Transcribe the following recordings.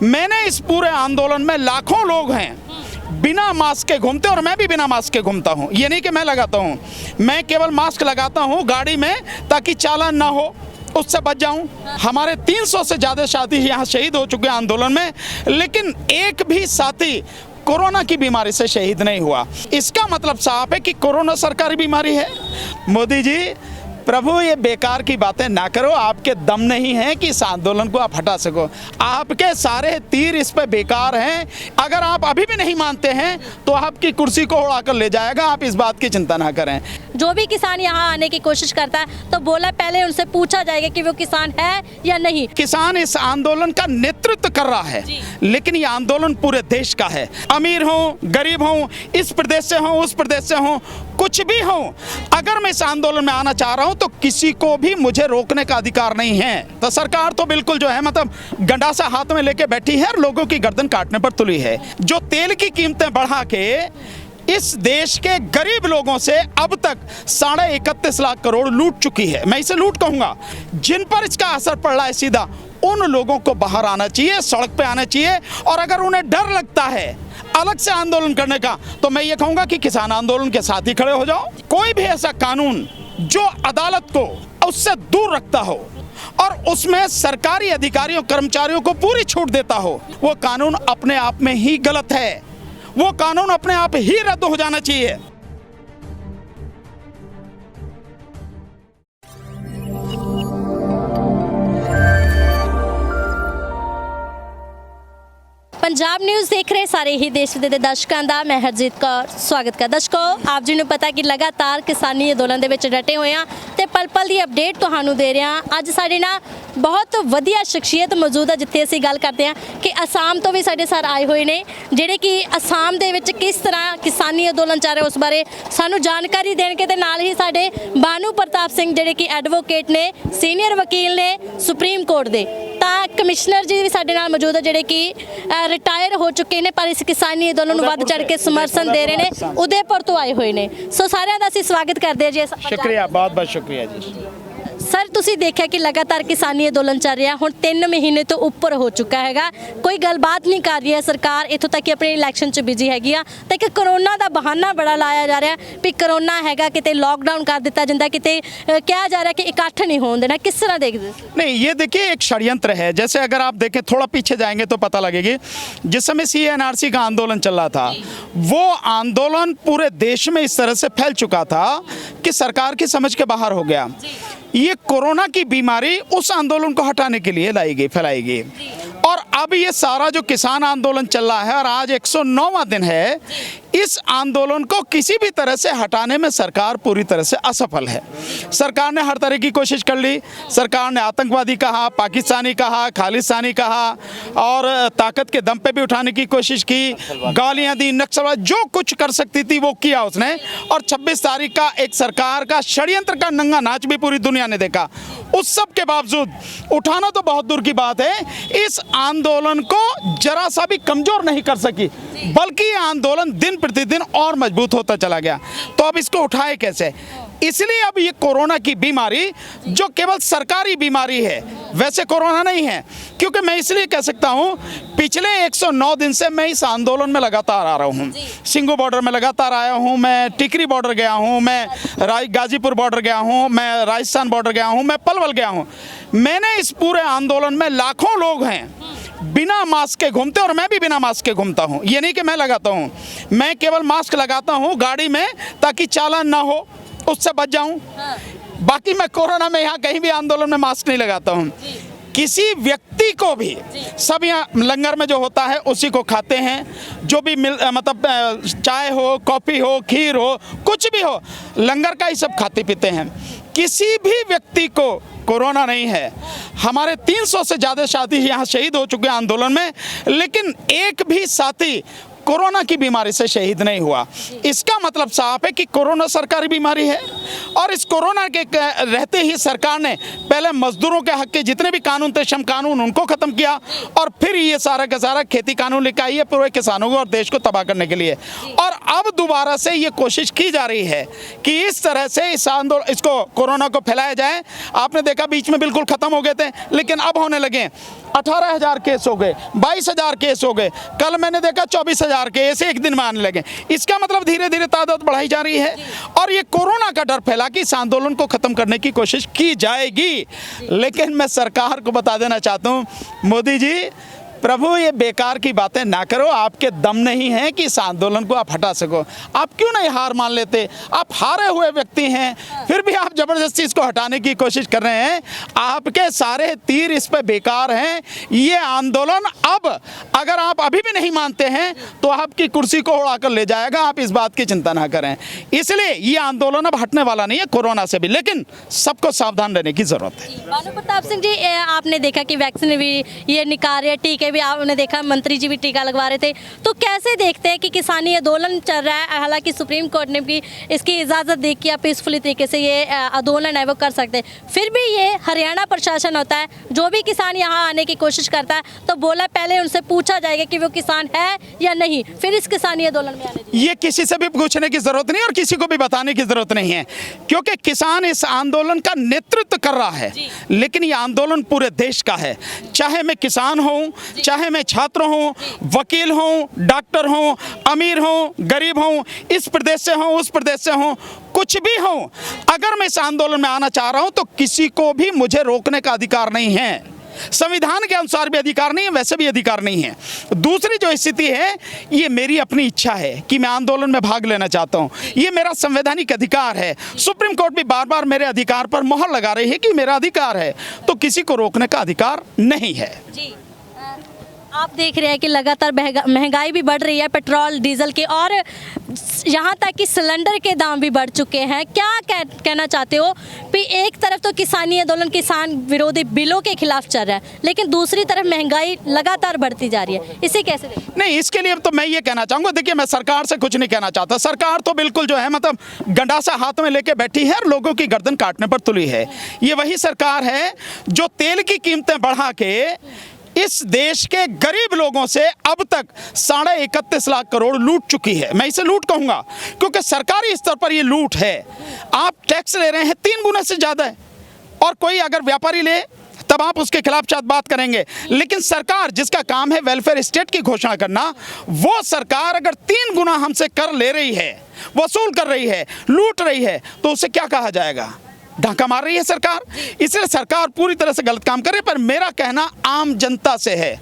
मैंने इस पूरे आंदोलन में लाखों लोग हैं बिना मास्क के घूमते, और मैं भी बिना मास्क के घूमता हूँ। ये नहीं कि मैं लगाता हूँ, मैं केवल मास्क लगाता हूँ गाड़ी में ताकि चालान ना हो, उससे बच जाऊं। हमारे 300 से ज़्यादा साथी यहाँ शहीद हो चुके हैं आंदोलन में, लेकिन एक भी साथी कोरोना की बीमारी से शहीद नहीं हुआ। इसका मतलब साफ है कि कोरोना सरकारी बीमारी है। मोदी जी, प्रभु ये बेकार की बातें ना करो, आपके दम नहीं है कि इस आंदोलन को आप हटा सको। आपके सारे तीर इस पे बेकार हैं। अगर आप अभी भी नहीं मानते हैं तो आपकी कुर्सी को उड़ाकर ले जाएगा, आप इस बात की चिंता ना करें। जो भी किसान यहाँ आने की कोशिश करता है तो बोला पहले उनसे पूछा जाएगा कि वो किसान है या नहीं। किसान इस आंदोलन का नेतृत्व कर रहा है, लेकिन ये आंदोलन पूरे देश का है। अमीर हो, गरीब हो, इस प्रदेश से हो, उस प्रदेश से हो, कुछ भी हो, अगर मैं इस आंदोलन में आना चाह रहा हूं तो किसी को भी मुझे रोकने का अधिकार नहीं है। तो सरकार तो बिल्कुल जो है मतलब गंडासा हाथ में लेके बैठी है और लोगों की गर्दन काटने पर तुली है। जो तेल की कीमतें बढ़ा के इस देश के गरीब लोगों से अब तक 31.5 लाख करोड़ लूट चुकी है, मैं इसे लूट कहूंगा। जिन पर इसका असर पड़ रहा है सीधा, उन लोगों को बाहर आना चाहिए, सड़क पे आना चाहिए। और अगर उन्हें डर लगता है अलग से आंदोलन करने का, तो मैं ये कहूंगा कि किसान आंदोलन के साथ ही खड़े हो जाओ। कोई भी ऐसा कानून जो अदालत को उससे दूर रखता हो और उसमें सरकारी अधिकारियों कर्मचारियों को पूरी छूट देता हो, वो कानून अपने आप में ही गलत है। वो कानून अपने आप ही रद्द हो जाना चाहिए। पंजाब न्यूज़ देख रहे ਸਾਰੇ ਹੀ ਦੇਸ਼ ਦੇ ਦਰਸ਼ਕਾਂ ਦਾ ਮੈਂ ਹਰਜੀਤ ਕੌਰ ਸਵਾਗਤ ਕਰਦਾ। ਦਰਸ਼ਕੋ, ਆਪ ਜੀ ਨੂੰ ਪਤਾ ਕਿ ਲਗਾਤਾਰ ਕਿਸਾਨੀ ਅੰਦੋਲਨ ਦੇ ਵਿੱਚ ਡਟੇ ਹੋਏ ਆ ਤੇ ਪਲ ਪਲ ਦੀ ਅਪਡੇਟ ਤੁਹਾਨੂੰ ਦੇ ਰਹੇ ਆ। ਅੱਜ ਸਾਡੇ ਨਾਲ ਬਹੁਤ ਵਧੀਆ ਸ਼ਖਸੀਅਤ ਮੌਜੂਦ ਹੈ, ਜਿੱਥੇ ਅਸੀਂ ਗੱਲ ਕਰਦੇ ਆ ਕਿ ਅਸਾਮ ਤੋਂ ਵੀ ਸਾਡੇ ਸਰ ਆਏ ਹੋਏ ਨੇ, ਜਿਹੜੇ ਕਿ ਅਸਾਮ ਦੇ ਵਿੱਚ ਕਿਸ ਤਰ੍ਹਾਂ ਕਿਸਾਨੀ ਅੰਦੋਲਨ ਚੱਲ ਰਿਹਾ ਉਸ ਬਾਰੇ ਸਾਨੂੰ ਜਾਣਕਾਰੀ ਦੇਣਗੇ। ਤੇ ਨਾਲ ਹੀ ਸਾਡੇ ਬਾਨੂ ਪ੍ਰਤਾਪ ਸਿੰਘ ਜਿਹੜੇ ਕਿ ਐਡਵੋਕੇਟ ਨੇ, ਸੀਨੀਅਰ ਵਕੀਲ ਨੇ ਸੁਪਰੀਮ ਕੋਰਟ ਦੇ, ਤਾਂ ਕਮਿਸ਼ਨਰ ਜੀ ਵੀ ਸਾਡੇ ਨਾਲ ਮੌਜੂਦ ਹੈ ਜਿਹੜੇ ਕਿ ਰਿਟਾਇਰ ਹੋ ਚੁੱਕੇ ਨੇ, ਪਰ ਇਸ ਕਿਸਾਨੀ ਅੰਦੋਲਨ ਨੂੰ ਵੱਧ ਚੜ੍ਹ ਕੇ ਸਮਰਥਨ ਦੇ ਰਹੇ ਨੇ, ਉਦੈਪੁਰ ਤੋਂ ਆਏ ਹੋਏ ਨੇ। ਸੋ ਸਾਰਿਆਂ ਦਾ ਅਸੀਂ ਸਵਾਗਤ ਕਰਦੇ ਹਾਂ ਜੀ। ਸ਼ੁਕਰੀਆ, ਬਹੁਤ ਬਹੁਤ ਸ਼ੁਕਰੀਆ ਜੀ। ਸਰ, ਤੁਸੀਂ ਦੇਖਿਆ ਕਿ ਲਗਾਤਾਰ ਕਿਸਾਨੀ ਅੰਦੋਲਨ ਚੱਲ ਰਿਹਾ, ਹੁਣ 3 ਮਹੀਨੇ ਤੋਂ ਉੱਪਰ ਹੋ ਚੁੱਕਾ ਹੈਗਾ, ਕੋਈ ਗੱਲਬਾਤ ਨਹੀਂ ਕਰ ਰਹੀ ਹੈ ਸਰਕਾਰ, ਇੱਥੋਂ ਤੱਕ ਕਿ ਆਪਣੇ ਇਲੈਕਸ਼ਨ 'ਚ ਬਿਜੀ ਹੈਗੀ ਆ। ਤਾਂ ਇੱਕ ਕਰੋਨਾ ਦਾ ਬਹਾਨਾ ਬੜਾ ਲਾਇਆ ਜਾ ਰਿਹਾ ਵੀ ਕਰੋਨਾ ਹੈਗਾ, ਕਿਤੇ ਲੋਕਡਾउन कर दिता जाता, किते कहा जा रहा है कि इकट्ठ नहीं होने देना। किस तरह देखते? नहीं, ये देखिए एक षड्यंत्र है। जैसे अगर आप देखें, थोड़ा पीछे जाएंगे तो पता लगेगी, जिस समय CNRC का आंदोलन चल रहा था, वो आंदोलन पूरे देश में इस तरह से फैल चुका था कि सरकार की समझ के बाहर हो गया। ये कोरोना की बीमारी उस आंदोलन को हटाने के लिए लाई गई, फैलाई गई। और अब ये सारा जो किसान आंदोलन चल रहा है और आज 109वां दिन है, इस आंदोलन को किसी भी तरह से हटाने में सरकार पूरी तरह से असफल है। सरकार ने हर तरह की कोशिश कर ली। सरकार ने आतंकवादी कहा, पाकिस्तानी कहा, खालिस्तानी कहा और ताकत के दम पे भी उठाने की कोशिश की, गालियां दी, नक्सलवाद, जो कुछ कर सकती थी वो किया उसने। और 26 तारीख का एक सरकार का षड्यंत्र का नंगा नाच भी पूरी दुनिया ने देखा। उस सब के बावजूद उठाना तो बहुत दूर की बात है, इस आंदोलन को जरा सा भी कमजोर नहीं कर सकी, बल्कि ये आंदोलन दिन प्रतिदिन और मजबूत होता चला गया। तो अब इसको उठाए कैसे? इसलिए अब ये कोरोना की बीमारी जो केवल सरकारी बीमारी है, वैसे कोरोना नहीं है। क्योंकि मैं इसलिए कह सकता हूँ, पिछले 109 दिन से मैं इस आंदोलन में लगातार आ रहा हूँ। सिंगू बॉर्डर में लगातार आया हूँ, मैं टिकरी बॉर्डर गया हूँ, मैं गाजीपुर बॉर्डर गया हूँ, मैं राजस्थान बॉर्डर गया हूँ, मैं पलवल गया हूँ। मैंने इस पूरे आंदोलन में लाखों लोग हैं बिना मास्क के घूमते, और मैं भी बिना मास्क के घूमता हूँ। ये नहीं कि मैं लगाता हूँ, मैं केवल मास्क लगाता हूँ गाड़ी में ताकि चालान ना हो, उससे बच जाऊँ। बाकी मैं कोरोना में यहाँ कहीं भी आंदोलन में मास्क नहीं लगाता हूँ। किसी व्यक्ति को भी, सब यहाँ लंगर में जो होता है उसी को खाते हैं, जो भी मतलब चाय हो, कॉफ़ी हो, खीर हो, कुछ भी हो, लंगर का ही सब खाते पीते हैं। किसी भी व्यक्ति को कोरोना नहीं है। हमारे 300 से ज़्यादा साथी यहाँ शहीद हो चुके हैं आंदोलन में, लेकिन एक भी साथी कोरोना की बीमारी से शहीद नहीं हुआ। इसका मतलब साफ है कि कोरोना सरकारी बीमारी है। और इस कोरोना के रहते ही सरकार ने पहले मजदूरों के हक के जितने भी कानून थे, श्रम कानून, उनको ख़त्म किया, और फिर ये सारा का सारा खेती कानून लेकर आई है पूरे किसानों को और देश को तबाह करने के लिए। और अब दोबारा से ये कोशिश की जा रही है कि इस तरह से इस आंदोलन, इसको कोरोना को फैलाया जाए। आपने देखा बीच में बिल्कुल खत्म हो गए थे, लेकिन अब होने लगे। 18,000 केस हो गए, 22,000 केस हो गए, कल मैंने देखा 24,000 केस एक दिन में आने लगे। इसका मतलब धीरे धीरे तादाद बढ़ाई जा रही है और ये कोरोना का डर फैला कि इस आंदोलन को खत्म करने की कोशिश की जाएगी। लेकिन मैं सरकार को बता देना चाहता हूँ, मोदी जी प्रभु ये बेकार की बातें ना करो, आपके दम नहीं है कि इस आंदोलन को आप हटा सको। आप क्यों नहीं हार मान लेते? आप हारे हुए व्यक्ति हैं, फिर भी आप जबरदस्ती इसको हटाने की कोशिश कर रहे हैं। आपके सारे तीर इस पे बेकार हैं। ये आंदोलन अब अगर आप अभी भी नहीं मानते हैं तो आपकी कुर्सी को उड़ाकर ले जाएगा। आप इस बात की चिंता ना करें। इसलिए ये आंदोलन अब हटने वाला नहीं है कोरोना से भी, लेकिन सबको सावधान रहने की जरूरत है। भानु प्रताप सिंह जी, आपने देखा कि वैक्सीन भी ये निकाल रहे, टीके भी आपने देखा, मंत्री जी भी टीका लगवा रहे थे, तो कैसे देखते हैं कि किसानी आंदोलन चल रहा है? हालांकि सुप्रीम कोर्ट ने भी इसकी इजाज़त दी कि आप पीसफुली तरीके से ये आंदोलन है वो कर सकते हैं, फिर भी ये हरियाणा प्रशासन होता है, जो भी किसान यहाँ आने की कोशिश करता है तो बोला पहले उनसे पूछा जाएगा कि वो किसान है या नहीं, फिर इस किसानी आंदोलन में आने दीजिए। ये किसी से भी पूछने की जरूरत नहीं और किसी को भी बताने की जरूरत नहीं है, क्योंकि किसान इस आंदोलन का नेतृत्व कर रहा है। लेकिन ये आंदोलन पूरे देश का है, चाहे मैं किसान हूँ, चाहे मैं छात्र हूँ, वकील हूँ, डॉक्टर हूँ, अमीर हूँ, गरीब हूँ, इस प्रदेश से हूँ, उस प्रदेश से हूँ, कुछ भी हूँ, अगर मैं इस आंदोलन में आना चाह रहा हूँ तो किसी को भी मुझे रोकने का अधिकार नहीं है। संविधान के अनुसार भी अधिकार नहीं है, वैसे भी अधिकार नहीं है। दूसरी जो स्थिति है, ये मेरी अपनी इच्छा है कि मैं आंदोलन में भाग लेना चाहता हूँ, ये मेरा संवैधानिक अधिकार है। सुप्रीम कोर्ट भी बार बार मेरे अधिकार पर मोहर लगा रही है कि मेरा अधिकार है, तो किसी को रोकने का अधिकार नहीं है। जी, आप देख रहे हैं कि लगातार महंगाई भी बढ़ रही है, पेट्रोल डीजल की, और यहाँ तक कि सिलेंडर के दाम भी बढ़ चुके हैं। क्या कहना चाहते हो कि एक तरफ तो किसानी आंदोलन किसान विरोधी बिलों के खिलाफ चल रहा है, लेकिन दूसरी तरफ महंगाई लगातार बढ़ती जा रही है, इसे कैसे देखें? नहीं, इसके लिए तो मैं ये कहना चाहूँगा, देखिए मैं सरकार से कुछ नहीं कहना चाहता। सरकार तो बिल्कुल जो है मतलब गंडासा हाथ में लेके बैठी है और लोगों की गर्दन काटने पर तुली है। ये वही सरकार है जो तेल की कीमतें बढ़ा के इस देश के गरीब लोगों से अब तक 31.5 लाख करोड़ लूट चुकी है। मैं इसे लूट कहूंगा क्योंकि सरकारी स्तर पर यह लूट है। आप टैक्स ले रहे हैं 3 गुना से ज्यादा है, और कोई अगर व्यापारी ले तब आप उसके खिलाफ शायद बात करेंगे, लेकिन सरकार जिसका काम है वेलफेयर स्टेट की घोषणा करना, वो सरकार अगर 3 गुना हमसे कर ले रही है, वसूल कर रही है, लूट रही है, तो उसे क्या कहा जाएगा? डाका मार रही है सरकार। इसलिए सरकार पूरी तरह से गलत काम कर रही है। पर मेरा कहना आम जनता से है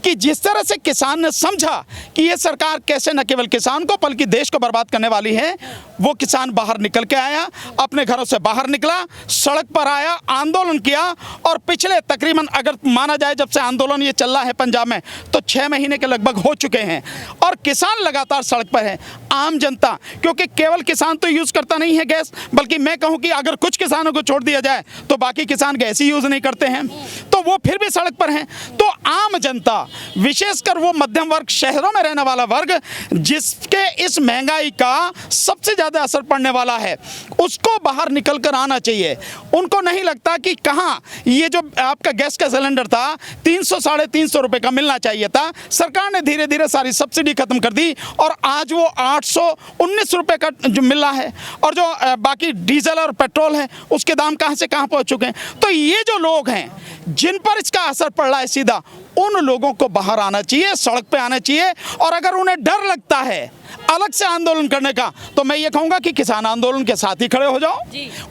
कि जिस तरह से किसान ने समझा कि ये सरकार कैसे न केवल किसान को बल्कि देश को बर्बाद करने वाली है, वो किसान बाहर निकल के आया, अपने घरों से बाहर निकला, सड़क पर आया, आंदोलन किया, और पिछले तकरीबन अगर माना जाए जब से आंदोलन ये चल रहा है पंजाब में, तो 6 महीने के लगभग हो चुके हैं, और किसान लगातार सड़क पर है। आम जनता, क्योंकि केवल किसान तो यूज करता नहीं है गैस, बल्कि मैं कहूँ कि अगर कुछ किसानों को छोड़ दिया जाए तो बाकी किसान गैस ही यूज नहीं करते हैं, तो वो फिर भी सड़क पर हैं। तो आम जनता, विशेषकर वो मध्यम वर्ग, शहरों में रहने वाला वर्ग, जिसके इस महंगाई का सबसे ज्यादा असर पड़ने वाला है, उसको बाहर निकल कर आना चाहिए। उनको नहीं लगता कि कहाँ ये जो आपका गैस का सिलेंडर था 300 साढ़े 300 रुपए का मिलना चाहिए था, सरकार ने धीरे धीरे सारी सब्सिडी खत्म कर दी और आज वो 819 रुपए का जो मिल रहा है, और जो बाकी डीजल और पेट्रोल है उसके दाम कहाँ से कहाँ पहुंच चुके हैं। तो ये जो लोग हैं जिन पर इसका असर पड़ रहा है सीधा, उन लोगों को बाहर आना चाहिए, सड़क पे आना चाहिए। और अगर उन्हें डर लगता है अलग से आंदोलन करने का, तो मैं ये कहूंगा कि किसान आंदोलन के साथ ही खड़े हो जाओ,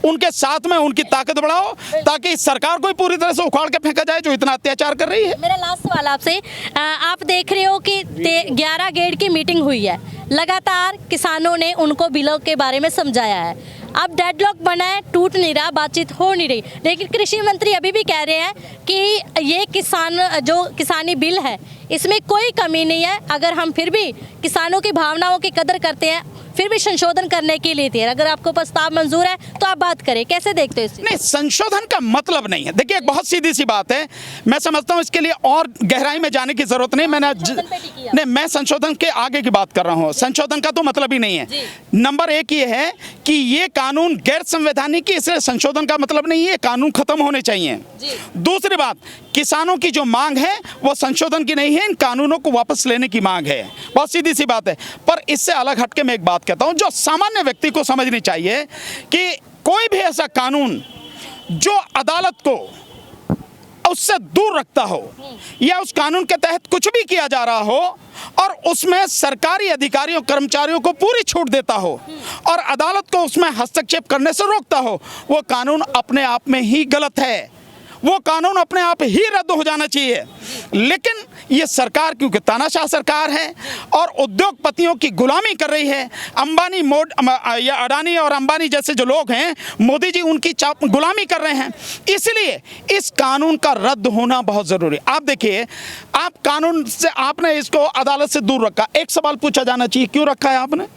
उनके साथ में उनकी ताकत बढ़ाओ, ताकि सरकार को पूरी तरह से उखाड़ के फेंका जाए जो इतना अत्याचार कर रही है। मेरा लास्ट सवाल आपसे, आप देख रहे हो कि 11 गेट की मीटिंग हुई है, लगातार किसानों ने उनको बिलों के बारे में समझाया है, अब डेडलॉक बना है, टूट नहीं रहा, बातचीत हो नहीं रही, लेकिन कृषि मंत्री अभी भी कह रहे हैं कि ये जो किसानी बिल है इसमें कोई कमी नहीं है, अगर हम फिर भी किसानों की भावनाओं की कदर करते हैं, फिर भी संशोधन करने के लिए तैयार, अगर आपको प्रस्ताव मंजूर है तो आप बात करें। कैसे देखते हो इसे? नहीं, संशोधन का मतलब नहीं है। देखिए, एक बहुत सीधी सी बात है, मैं समझता हूँ इसके लिए और गहराई में जाने की जरूरत नहीं। मैं संशोधन के आगे की बात कर रहा हूँ, संशोधन का तो मतलब ही नहीं है। नंबर 1 ये है कि ये कानून गैर संवैधानिक है, इसलिए संशोधन का मतलब नहीं है कानून खत्म होने चाहिए। दूसरी बात, किसानों की जो मांग है वो संशोधन की नहीं है, इन कानूनों को वापस लेने की मांग है। बहुत सीधी सी बात है। पर इससे अलग हटके मैं एक बात कहता हूं जो सामान्य व्यक्ति को समझनी चाहिए कि कोई भी ऐसा कानून जो अदालत को उससे दूर रखता हो या उस कानून के तहत कुछ भी किया जा रहा हो और उसमें सरकारी अधिकारियों कर्मचारियों को पूरी छूट देता हो और अदालत को उसमें हस्तक्षेप करने से रोकता हो, वो कानून अपने आप में ही गलत है, वो कानून अपने आप ही रद्द हो जाना चाहिए। लेकिन ये सरकार क्योंकि तानाशाह सरकार है और उद्योगपतियों की गुलामी कर रही है, अंबानी या अडानी और अंबानी जैसे जो लोग हैं, मोदी जी उनकी गुलामी कर रहे हैं, इसलिए इस कानून का रद्द होना बहुत ज़रूरी। आप देखिए, आप कानून से आपने इसको अदालत से दूर रखा, एक सवाल पूछा जाना चाहिए क्यों रखा है आपने?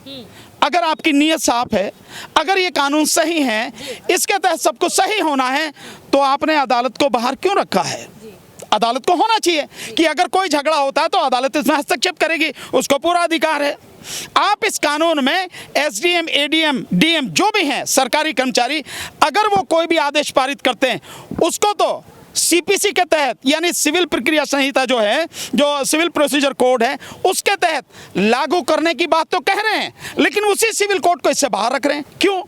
अगर आपकी नीयत साफ है, अगर ये कानून सही है, इसके तहत सब कुछ सही होना है, तो आपने अदालत को बाहर क्यों रखा है? अदालत को होना चाहिए कि अगर कोई झगड़ा होता है तो अदालत इसमें हस्तक्षेप करेगी, उसको पूरा अधिकार है। आप इस कानून में एसडीएम, एडीएम, डीएम जो भी हैं सरकारी कर्मचारी, अगर वो कोई भी आदेश पारित करते हैं उसको तो सीपीसी के तहत यानी सिविल प्रक्रिया संहिता जो है, जो सिविल प्रोसीजर कोड है, उसके तहत लागू करने की बात तो कह रहे हैं, लेकिन उसी सिविल कोड को इससे बाहर रख रहे हैं। क्यों?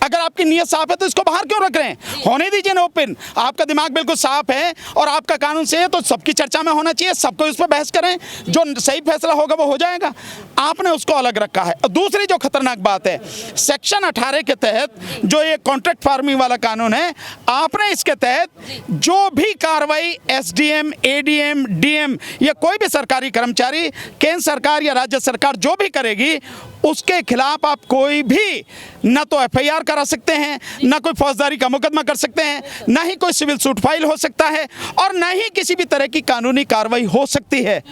अगर आपकी नीयत साफ है तो इसको बाहर क्यों रख रहे हैं? होने दीजिए ना ओपन। आपका दिमाग बिल्कुल साफ है और आपका कानून से है तो सबकी चर्चा में होना चाहिए, सबको इस पर बहस करें, जो सही फैसला होगा वो हो जाएगा। आपने उसको अलग रखा है। और दूसरी जो खतरनाक बात है, सेक्शन 18 के तहत जो ये कॉन्ट्रैक्ट फार्मिंग वाला कानून है, आपने इसके तहत जो भी कार्रवाई एसडीएम, एडीएम, डीएम या कोई भी सरकारी कर्मचारी, केंद्र सरकार या राज्य सरकार जो भी करेगी, उसके खिलाफ आप कोई भी न तो एफआईआर करा सकते हैं, न कोई फौजदारी का मुकदमा कर सकते हैं, न ही कोई सिविल सूट फाइल हो सकता है और न ही किसी भी तरह की कानूनी कार्रवाई हो सकती है।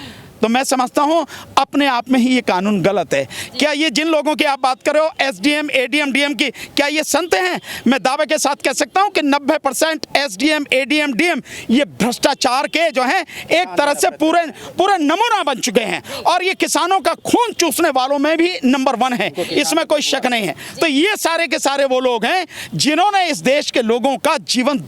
तो मैं समझता हूं अपने आप में ही ये कानून गलत है। क्या ये जिन लोगों की आप बात कर रहे हो एसडीएम, एडीएम, डीएम की, क्या ये संत हैं? मैं दावे के साथ कह सकता हूं कि 90% एसडीएम, एडीएम, डीएम ये भ्रष्टाचार के जो हैं एक तरह से पूरे नमूना बन चुके हैं और ये किसानों का खून चूसने वालों में भी नंबर 1 है, इसमें कोई शक नहीं है। तो ये सारे के सारे वो लोग हैं जिन्होंने इस देश के लोगों का जीवन